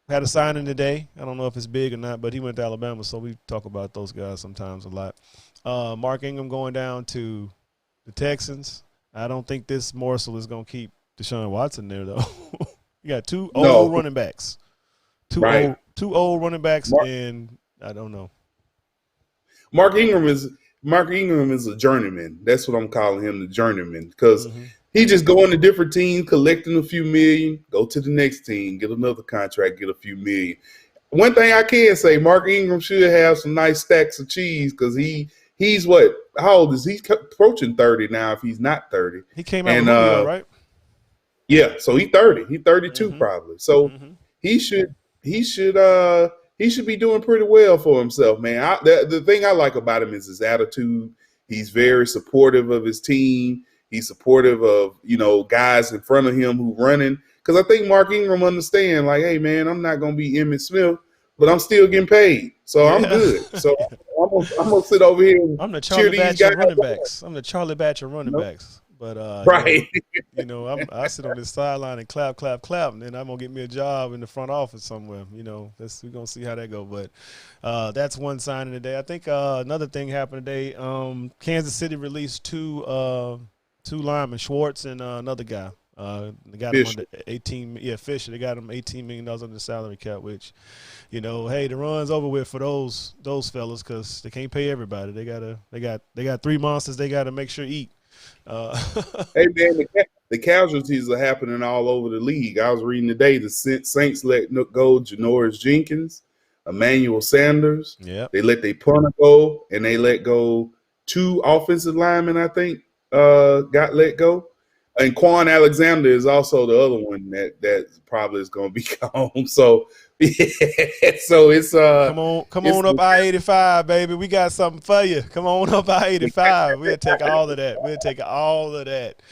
Had a signing today. I don't know if it's big or not, but he went to Alabama, so we talk about those guys sometimes a lot. Mark Ingram going down to the Texans. I don't think this morsel is going to keep Deshaun Watson there, though. You got two old running backs. Two old running backs, and I don't know. Mark Ingram is a journeyman. That's what I'm calling him, the journeyman, because he just going to different teams, collecting a few million, go to the next team, get another contract, get a few million. One thing I can say, Mark Ingram should have some nice stacks of cheese, because he's what? How old is he? He's approaching 30 now, if he's not 30. He came out with Julio, right? Yeah, so he's 30. He's 32 probably. So he should be doing pretty well for himself, man. The thing I like about him is his attitude. He's very supportive of his team. He's supportive of, guys in front of him who running. Because I think Mark Ingram understand, like, hey, man, I'm not going to be Emmitt Smith, but I'm still getting paid. So I'm good. So I'm going to sit over here and I'm the Charlie Batch of running backs. I'm the Charlie Batch of running backs. But right, I sit on this sideline and clap, and then I'm gonna get me a job in the front office somewhere. We're gonna see how that go. But that's one signing today. I think another thing happened today. Kansas City released two linemen, Schwartz and another guy. They got him under 18. Yeah, Fisher. They got him $18 million under the salary cap. Which, hey, the run's over with for those fellas, because they can't pay everybody. They got three monsters. They got to make sure eat. Hey, man, the casualties are happening all over the league. I was reading today the Saints let go Janoris Jenkins. Emmanuel Sanders. Yep. They let their punter go, and they let go 2 offensive linemen, I think, got let go. And Quan Alexander is also the other one that probably is going to be gone. So, yeah, so Come it's on up I-85, baby. We got something for you. Come on up I-85. We'll take all of that. We'll take all of that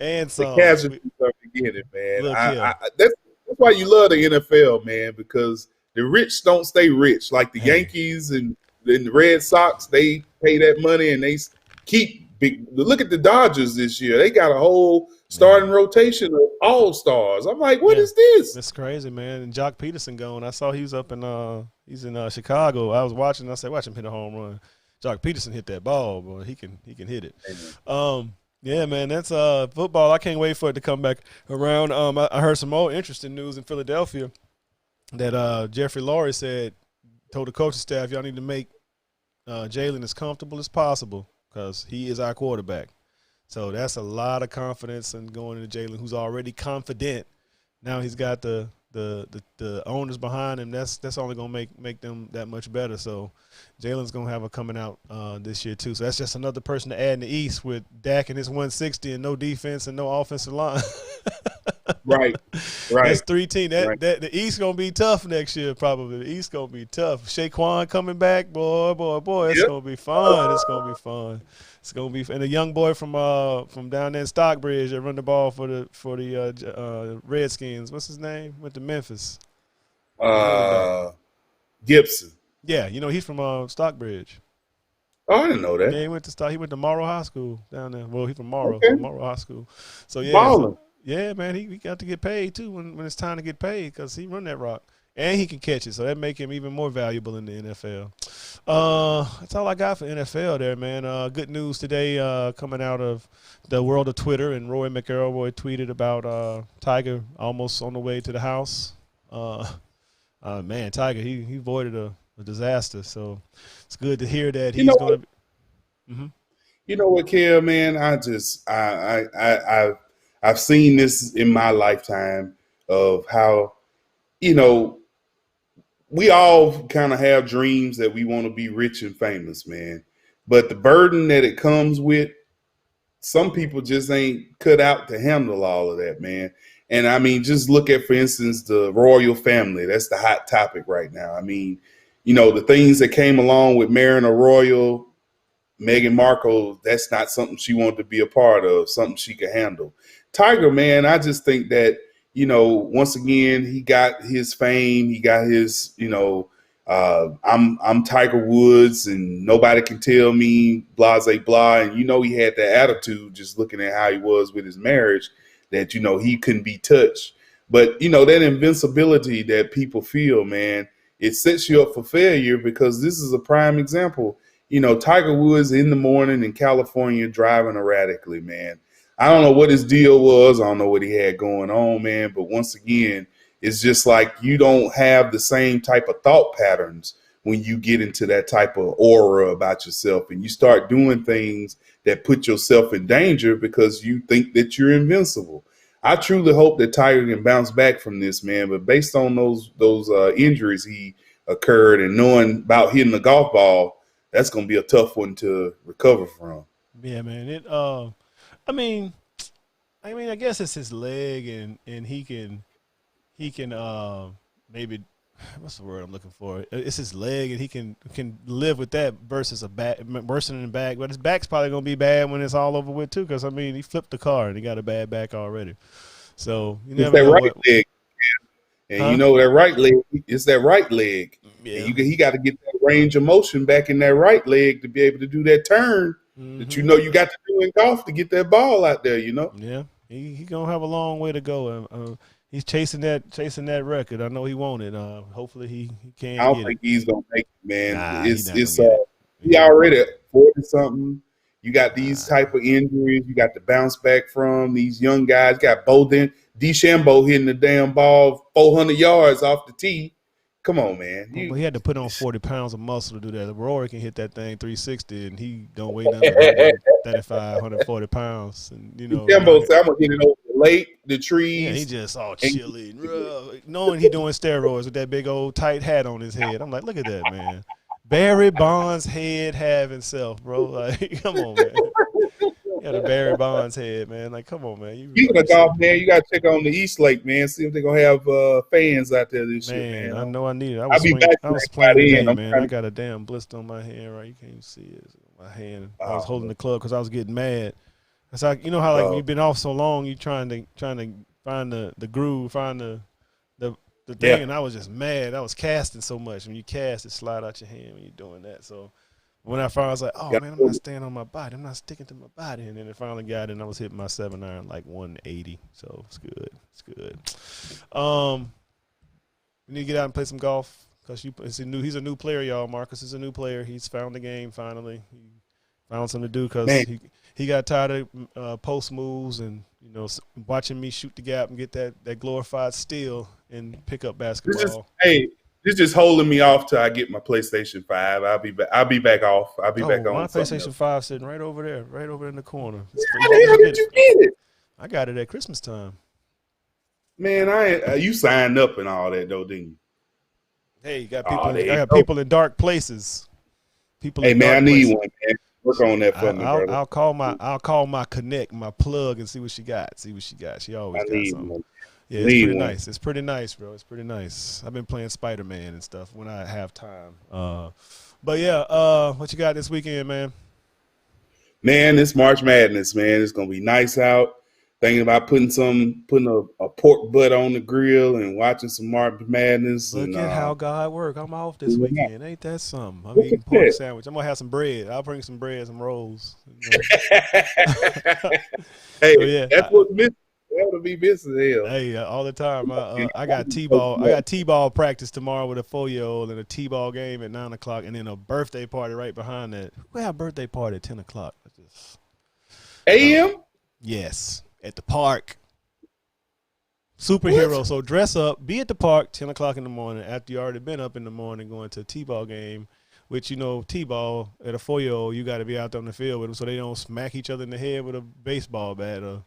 and the some. casualties of beginning, man. Look here. That's why you love the NFL, man, because the rich don't stay rich. Like the Hey, Yankees and the Red Sox, they pay that money and they keep big. Look at the Dodgers this year; they got a whole starting man. rotation of all stars. I'm like, what Yeah. is this? That's crazy, man. And Jock Peterson going. I saw he was up in he's in Chicago. I was watching. I said, watch him hit a home run. Jock Peterson hit that ball, boy. He can hit it. Yeah, man. That's football. I can't wait for it to come back around. I heard some more interesting news in Philadelphia that Jeffrey Lurie told the coaching staff, y'all need to make Jalen as comfortable as possible because he is our quarterback. So that's a lot of confidence in going into Jalen, who's already confident. Now he's got the owners behind him. That's only gonna make them that much better. So Jalen's gonna have a coming out this year too. So that's just another person to add in the East with Dak and his 160 and no defense and no offensive line. Right. That's 3 teams. Right. That the East gonna be tough next year. Probably the East gonna be tough. Shaquan coming back, boy. It's gonna be fun. It's gonna be fun. It's gonna be, and a young boy from down there in Stockbridge that run the ball for the Redskins. What's his name? Went to Memphis. Gibson. Yeah, he's from Stockbridge. Oh, I didn't know that. Yeah, he went to Morrow High School down there. Well, he's from Morrow, Okay. Morrow High School. So yeah, Ballin'. yeah, man, he got to get paid too when it's time to get paid because he run that rock and he can catch it. So that make him even more valuable in the NFL. That's all I got for NFL there, man. Good news today coming out of the world of Twitter, and Roy McElroy tweeted about Tiger almost on the way to the house. Man, Tiger, he avoided a disaster. So it's good to hear that he's going to. Mm-hmm. You know what, Kev, man? I've seen this in my lifetime of how, we all kind of have dreams that we want to be rich and famous, man. But the burden that it comes with, some people just ain't cut out to handle all of that, man. And I mean, just look at, for instance, the royal family. That's the hot topic right now. I mean, the things that came along with marrying a royal, Meghan Markle, that's not something she wanted to be a part of, something she could handle. Tiger, man, I just think that, once again, he got his fame, he got his, I'm Tiger Woods and nobody can tell me blah, blah, blah. And, he had that attitude just looking at how he was with his marriage that, he couldn't be touched. But, that invincibility that people feel, man, it sets you up for failure because this is a prime example. Tiger Woods in the morning in California driving erratically, man. I don't know what his deal was. I don't know what he had going on, man. But once again, it's just like you don't have the same type of thought patterns when you get into that type of aura about yourself and you start doing things that put yourself in danger because you think that you're invincible. I truly hope that Tiger can bounce back from this, man. But based on those injuries he occurred and knowing about hitting the golf ball, that's going to be a tough one to recover from. Yeah, man. I mean, I guess it's his leg, and he can maybe, what's the word I'm looking for? It's his leg, and he can live with that versus a back bursting in the back. But his back's probably gonna be bad when it's all over with too, because he flipped the car and he got a bad back already. So you never know right leg. And that right leg, it's that right leg. Yeah. And he got to get that range of motion back in that right leg to be able to do that turn that you got to do in golf to get that ball out there, Yeah, he gonna have a long way to go. He's chasing that record. I know he won't it. Hopefully he can. I don't think he's gonna make it, man. Nah, he already 40 something. You got these type of injuries. You got to bounce back from these young guys. You got DeChambeau hitting the damn ball 400 yards off the tee. Come on, man. But he had to put on 40 pounds of muscle to do that. Rory can hit that thing 360, and he don't weigh nothing but 135, 140 pounds. And DeChambeau said, "I'm gonna get it over lake, the Yeah, he trees. just all And chilly, knowing he doing steroids with that big old tight hat on his head. I'm like, look at that, man. Barry Bonds head have himself, bro. Like, come on, man. He had a Barry Bonds head, man. Like, come on, man. speaking You of golf, man, you got to check on the East Lake, man. See if they're gonna have fans out there this year, man, man. I know I need it. I'll be back I was by playing then. today, I'm man. trying I to. got a damn blister on my hand, right? You can't even see it. My hand. I was Oh, holding the club because I was getting mad. It's like, you know how, like, when oh, you've been off so long, you trying to find the groove, find the thing, yeah. and I was just mad. I was casting so much. When you cast, it slide out your hand when you're doing that. So when I finally was like, oh Yeah. man, I'm not staying on my body. I'm not sticking to my body. And then it finally got it, and I was hitting my 7-iron like 180. So it's good. It's good. We need to get out and play some golf because he's a new player, y'all. Marcus is a new player. He's found the game finally. He found something to do because he got tired of post moves and, you know, watching me shoot the gap and get that glorified steal and pick up basketball. This just holding me off till I get my PlayStation 5. I'll be back. I'll be back off. I'll be back Oh, my on something PlayStation else. 5 sitting right over there, right over in the corner. How the hell did you get it? I got it at Christmas time. Man, you signed up and all that though, didn't you? Hey, you got Oh, I there you got go. people in dark places. People Hey in man, I dark need places. one, man. Work on that for me, brother. I'll call my connect, my plug, and see what she got. She always I got need something. one. Yeah, it's pretty nice. It's pretty nice, bro. It's pretty nice. I've been playing Spider-Man and stuff when I have time. But yeah, what you got this weekend, man? Man, it's March Madness, man. It's gonna be nice out. Thinking about putting a pork butt on the grill and watching some March Madness and Look at how God work. I'm off this look weekend. Ain't that something? I'm at eating pork sandwich. I'm gonna have some bread. I'll bring some bread, some rolls. You know? that. So Hey, yeah, that's what's missing. That would be missing hell. hey, all the time. I got t-ball. I got t-ball practice tomorrow with a 4-year-old and a t-ball game at 9:00, and then a birthday party right behind that. We have a birthday party at 10:00. AM? Yes, at the park. Superhero. So dress up, be at the park 10:00 in the morning after you already been up in the morning going to a t-ball game. Which, you know, t-ball at a 4-year-old, you got to be out there on the field with them so they don't smack each other in the head with a baseball bat or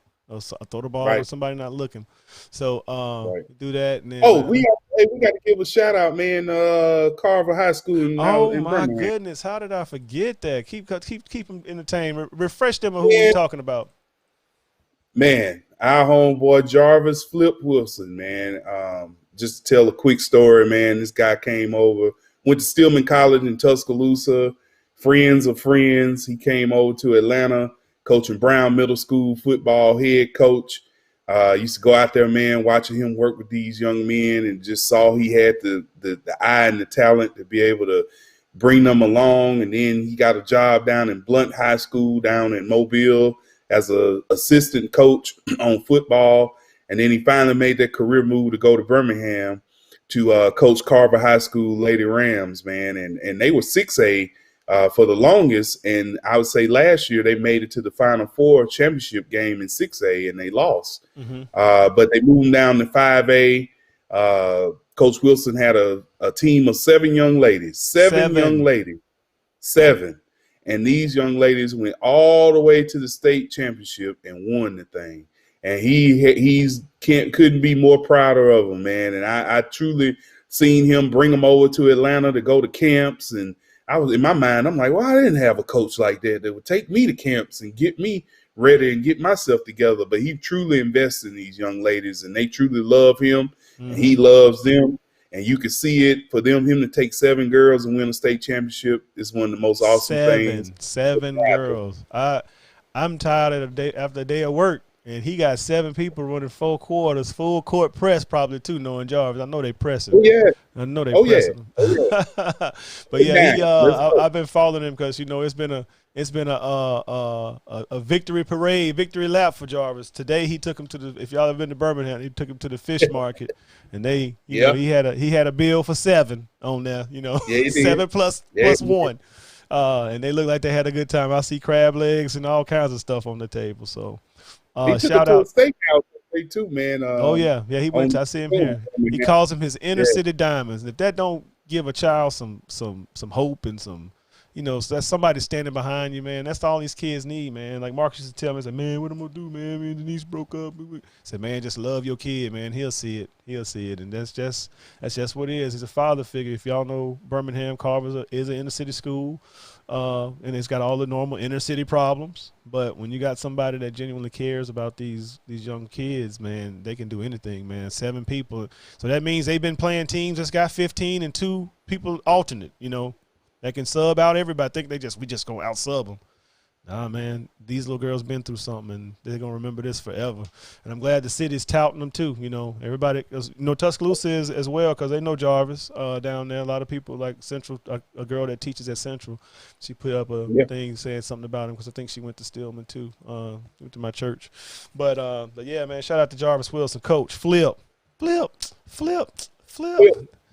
throw the ball Right. with somebody not looking. So Right. do that. And then, We got to give a shout out, man. Carver High School oh in my Birmingham. goodness, how did I forget that? Keep them entertained. Refresh them on who Yeah. we talking about. Man, our homeboy Jarvis Flip Wilson, man. Just to tell a quick story, man. This guy came over, went to Stillman College in Tuscaloosa, friends of friends. He came over to Atlanta, coaching Brown Middle School football, head coach. Used to go out there, man, watching him work with these young men, and just saw he had the eye and the talent to be able to bring them along. And then he got a job down in Blunt High School down in Mobile as a assistant coach on football. And then he finally made that career move to go to Birmingham to coach Carver High School Lady Rams, man. And they were 6A for the longest. And I would say last year they made it to the Final Four championship game in 6A and they lost. Mm-hmm. But they moved down to 5A. Coach Wilson had a team of 7 young ladies. Seven. And these young ladies went all the way to the state championship and won the thing. And he's couldn't be more prouder of them, man. And I truly seen him bring them over to Atlanta to go to camps. And I was in my mind, I'm like, well, I didn't have a coach like that would take me to camps and get me ready and get myself together. But he truly invests in these young ladies, and they truly love him, and he loves them. And you can see it for him to take 7 girls and win a state championship is one of the most awesome things. 7 girls. I'm tired of the day after a day of work, and he got 7 people running 4 quarters, full court press probably too. Knowing Jarvis, I know they pressing. Oh yeah, I know they oh pressing him. Oh, yeah. But yeah, I've been following him because, you know, it's been a victory parade, victory lap for Jarvis. Today he took him to the. If y'all have been to Birmingham, he took him to the fish market, and they, you know, he had a bill for 7 on there. You know, 7 plus 1, and they look like they had a good time. I see crab legs and all kinds of stuff on the table. So shout out. To a steakhouse too, man. Oh yeah, he went. I see him here. He calls them his inner city diamonds. If that don't give a child some hope and some So that's somebody standing behind you, man. That's all these kids need, man. Like Marcus used to tell me, I said, man, what I'm gonna do, man? Me and Denise broke up. I said, man, just love your kid, man. He'll see it. He'll see it, and that's just what it is. He's a father figure. If y'all know, Birmingham Carver is an inner city school, and it's got all the normal inner city problems. But when you got somebody that genuinely cares about these young kids, man, they can do anything, man. 7 people, so that means they've been playing teams that's got 15 and 2 people alternate. That can sub out everybody. I think we just gonna out sub them. Nah, man, these little girls been through something, and they're gonna remember this forever. And I'm glad the city's touting them too. Everybody, Tuscaloosa is as well, because they know Jarvis down there. A lot of people like Central. A girl that teaches at Central, she put up a thing saying something about him, because I think she went to Stillman too. Went to my church, but yeah, man, shout out to Jarvis Wilson, coach. Flip.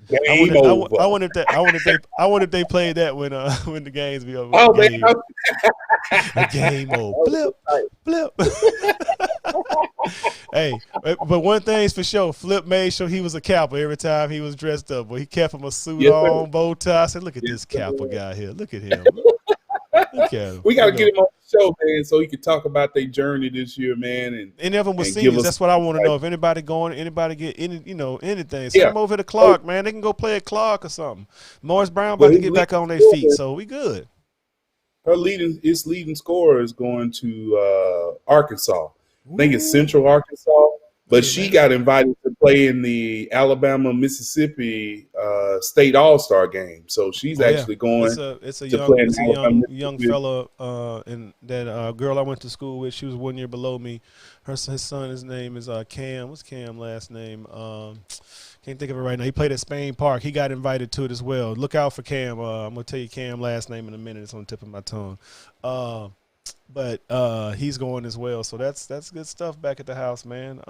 Game over. I wonder if they played that when when the games be over. Oh man, A game over. Flip. Hey, but one thing's for sure, Flip made sure he was a Kappa every time he was dressed up. But he kept him a suit on, bow tie. I said, look at this Kappa guy here. Look at him. Look at him. We got to get him on the show, man, so he can talk about their journey this year, man. And any of them was seniors. That's what I want to know. If anybody get anything, send them over to Clark, man. They can go play at Clark or something. Morris Brown about to get back on their feet, so we good. His leading scorer is going to Arkansas. I think it's Central Arkansas. But she got invited to play in the Alabama-Mississippi State All-Star game. So she's actually going it's a to play in young fella, and that girl I went to school with, she was 1 year below me. His son, his name is Cam. What's Cam's last name? Can't think of it right now. He played at Spain Park. He got invited to it as well. Look out for Cam. I'm going to tell you Cam's last name in a minute. It's on the tip of my tongue. But he's going as well, so that's good stuff back at the house, man.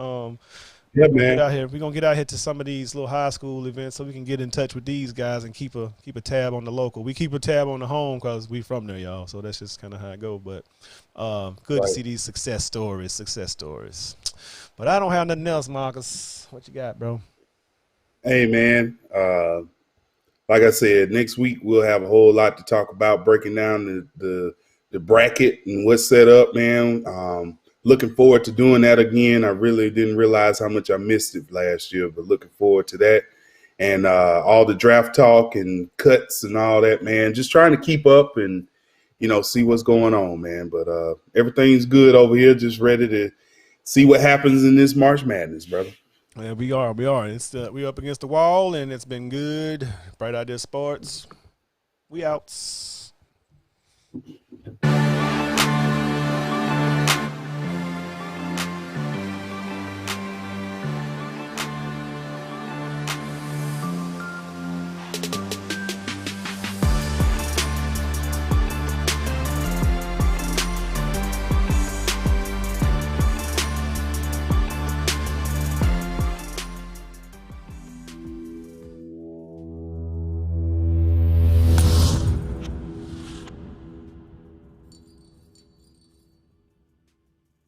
Yeah, man. We're gonna get out here to some of these little high school events, so we can get in touch with these guys and keep a tab on the local. We keep a tab on the home because we from there, y'all. So that's just kind of how I go. But good to see these success stories. But I don't have nothing else, Marcus. What you got, bro? Hey, man. Like I said, next week we'll have a whole lot to talk about, breaking down the bracket and what's set up, man. Looking forward to doing that again. I really didn't realize how much I missed it last year, but looking forward to that. And all the draft talk and cuts and all that, man. Just trying to keep up and, see what's going on, man. But everything's good over here. Just ready to see what happens in this March Madness, brother. Yeah, we are. We're up against the wall, and it's been good. Bright Idea Sports. We out.